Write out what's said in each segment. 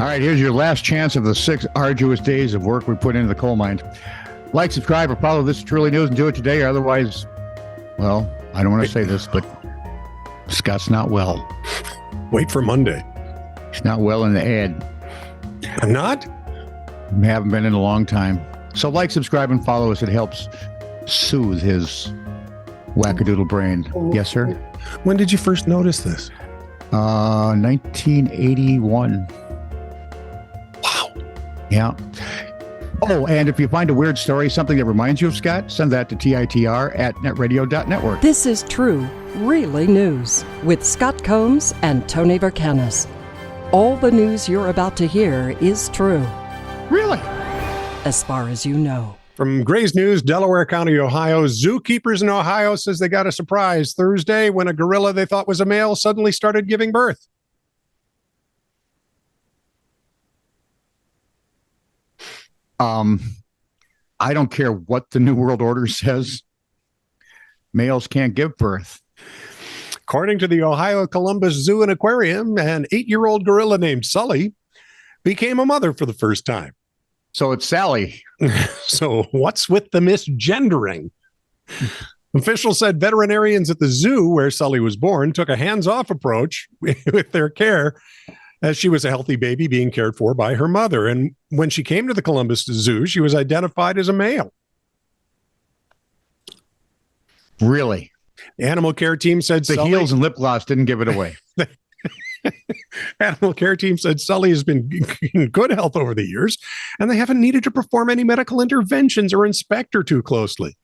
All right, here's your last chance of the 6 arduous days of work we put into the coal mine. Like, subscribe, or follow This is Truly News and do it today. Otherwise, well, I don't want to say this, but Scott's not well. Wait for Monday. He's not well in the head. I'm not? Haven't been in a long time. So like, subscribe, and follow us. It helps soothe his wackadoodle brain. Yes, sir? When did you first notice this? 1981. Wow. Yeah. Oh, and if you find a weird story, something that reminds you of Scott, send that to TITR@netradio.network. This is True, Really News with Scott Combs and Tony Vercanis. All the news you're about to hear is true, Really? as far as you know. From Gray's News, Delaware County, Ohio, zookeepers in Ohio says they got a surprise Thursday when a gorilla they thought was a male suddenly started giving birth. I don't care what the New World Order says. Males can't give birth. According to the Ohio Columbus Zoo and Aquarium, an 8-year-old gorilla named Sully became a mother for the first time. So it's Sally. So what's with the misgendering? Officials said veterinarians at the zoo where Sully was born took a hands-off approach with their care, as she was a healthy baby being cared for by her mother. And when she came to the Columbus Zoo, she was identified as a male. Really? The animal care team said The heels and lip gloss didn't give it away. Animal care team said Sully has been in good health over the years, and they haven't needed to perform any medical interventions or inspect her too closely.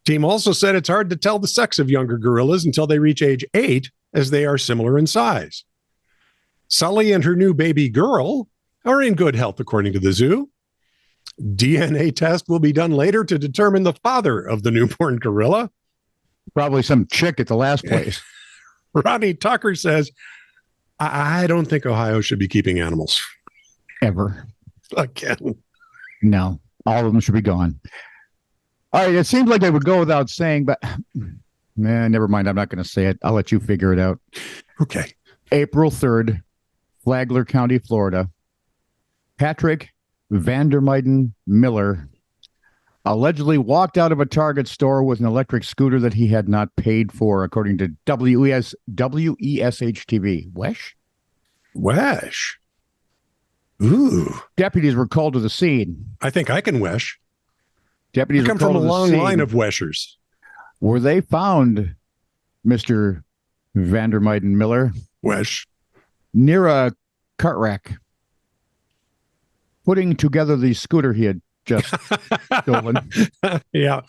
Team also said it's hard to tell the sex of younger gorillas until they reach age 8, as they are similar in size. Sully and her new baby girl are in good health, according to the zoo. DNA test will be done later to determine the father of the newborn gorilla. Probably some chick at the last place. Ronnie Tucker says, I don't think Ohio should be keeping animals. Ever. Again. No, all of them should be gone. All right, it seems like they would go without saying, but never mind. I'm not going to say it. I'll let you figure it out. Okay. April 3rd, Flagler County, Florida. Patrick Vandermyden Miller allegedly walked out of a Target store with an electric scooter that he had not paid for, according to WESH-TV. Wesh. Ooh. Deputies were called to the scene. I think I can wesh. Deputies I come were called from a to the long scene, line of weshers. where they found Mr. Vandermyden Miller Wesh. near a cart rack, putting together the scooter he had just stolen. Yeah.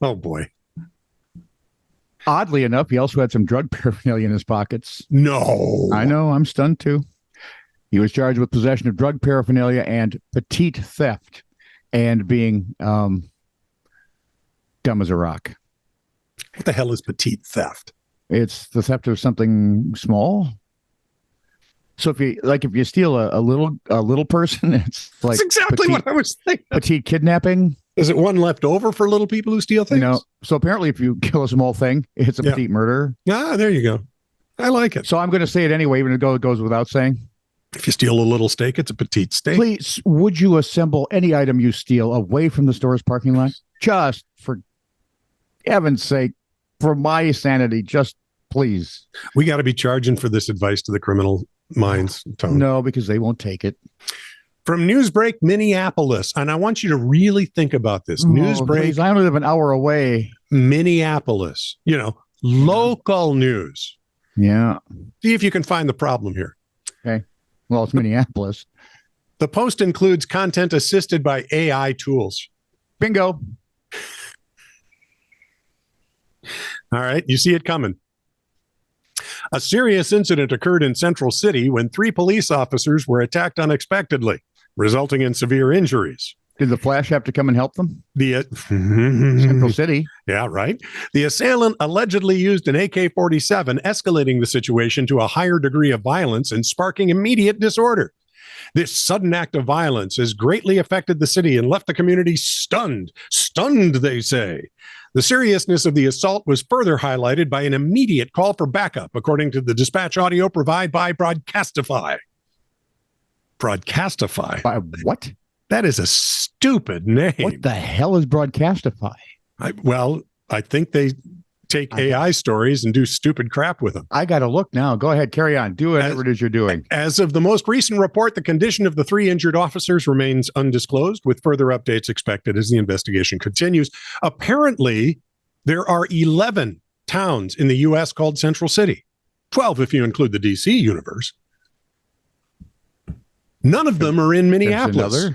Oh, boy. Oddly enough, he also had some drug paraphernalia in his pockets. No. I know, I'm stunned too. He was charged with possession of drug paraphernalia and petite theft, and being dumb as a rock. What the hell is petite theft? It's the theft of something small. So if you steal a little person, it's like That's exactly petite, what I was thinking. petite kidnapping. Is it one left over for little people who steal things? So apparently if you kill a small thing, it's a petite murder. Ah, there you go. I like it. So I'm going to say it anyway, even though it goes without saying. If you steal a little steak, it's a petite steak. Please, would you assemble any item you steal away from the store's parking lot? Just for heaven's sake, for my sanity, just please. We got to be charging for this advice to the criminal minds, Tony. No, because they won't take it. From Newsbreak, Minneapolis, and I want you to really think about this. Newsbreak, Please, I only live an hour away. Minneapolis, local news. Yeah. See if you can find the problem here. Okay. Well, it's Minneapolis. The post includes content assisted by AI tools. Bingo. All right, you see it coming. A serious incident occurred in Central City when 3 police officers were attacked unexpectedly, resulting in severe injuries. Did the Flash have to come and help them? The Central City. Yeah, right. The assailant allegedly used an AK-47, escalating the situation to a higher degree of violence and sparking immediate disorder. This sudden act of violence has greatly affected the city and left the community stunned. Stunned, they say. The seriousness of the assault was further highlighted by an immediate call for backup, according to the dispatch audio provided by Broadcastify. Broadcastify. By what? That is a stupid name. What the hell is Broadcastify? I think they take AI stories and do stupid crap with them. I got to look now. Go ahead. Carry on. Do whatever it is you're doing. As of the most recent report, the condition of the 3 injured officers remains undisclosed, with further updates expected as the investigation continues. Apparently, there are 11 towns in the U.S. called Central City. 12 if you include the D.C. universe. None of them are in Minneapolis.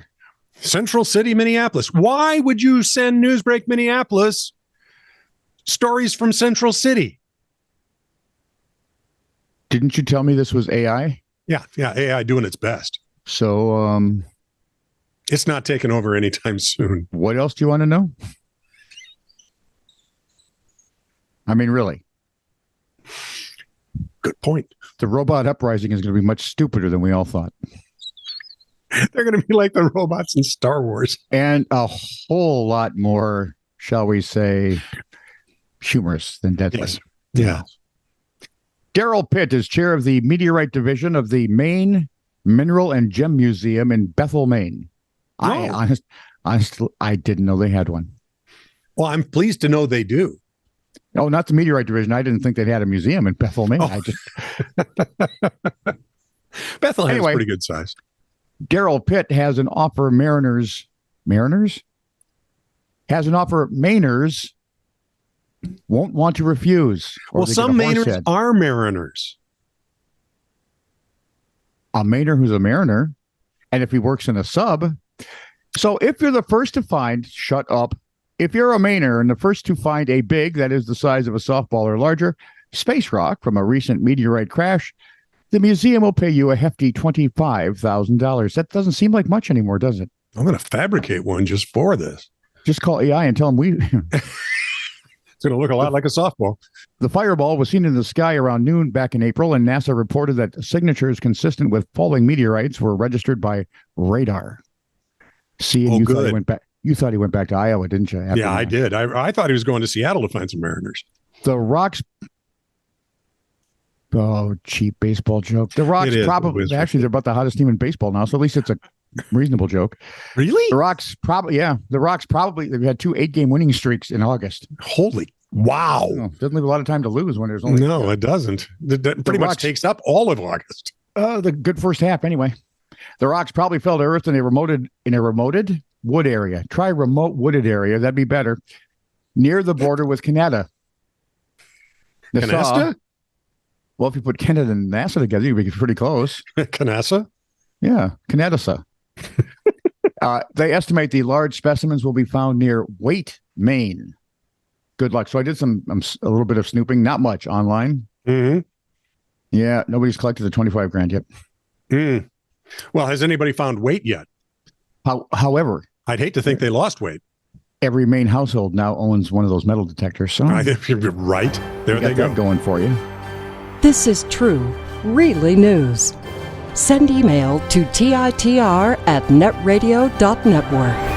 Central City, Minneapolis. Why would you send Newsbreak Minneapolis stories from Central City? Didn't you tell me this was AI? Yeah, AI doing its best. So, it's not taking over anytime soon. What else do you want to know? I mean, really. Good point. The robot uprising is going to be much stupider than we all thought. They're going to be like the robots in Star Wars. And a whole lot more, shall we say, humorous than deadly. Yes. Yeah. Daryl Pitt is chair of the Meteorite Division of the Maine Mineral and Gem Museum in Bethel, Maine. No. Honestly, I didn't know they had one. Well, I'm pleased to know they do. Oh, not the Meteorite Division. I didn't think they'd had a museum in Bethel, Maine. Bethel has pretty good size. Daryl Pitt has an offer Mariners has an offer Mainers won't want to refuse. Well, some Mainers are Mariners. A Mainer who's a Mariner, and if he works in a sub. So if you're the first to find, shut up. If you're a Mainer and the first to find a big, that is the size of a softball or larger, space rock from a recent meteorite crash, the museum will pay you a hefty $25,000. That doesn't seem like much anymore, does it? I'm going to fabricate one just for this. Just call AI and tell them It's going to look a lot like a softball. The fireball was seen in the sky around noon back in April, and NASA reported that signatures consistent with falling meteorites were registered by radar. See, and thought he went back. You thought he went back to Iowa, didn't you? Yeah, I did. I thought he was going to Seattle to find some Mariners. The rocks. Oh, cheap baseball joke. The Rocks probably, actually, they're about the hottest team in baseball now, so at least it's a reasonable joke. Really? The Rocks probably, they've had 2 8-game winning streaks in August. Holy wow. Doesn't leave a lot of time to lose when there's only. No, it doesn't. That pretty much takes up all of August. The good first half, anyway. The rocks probably fell to earth in a remoted wood area. Try remote wooded area. That'd be better. Near the border with Canada. Canasta? Well, if you put Canada and NASA together, you'd be pretty close. Canassa? Yeah, Canada. They estimate the large specimens will be found near Waite, Maine. Good luck. So I did a little bit of snooping, not much, online. Mm-hmm. Yeah, nobody's collected the $25,000 yet. Mm. Well, has anybody found weight yet? However, I'd hate to think they lost weight. Every Maine household now owns one of those metal detectors. So you're right. There they go. Going for you. This is true, really news. Send email to TITR@netradio.network.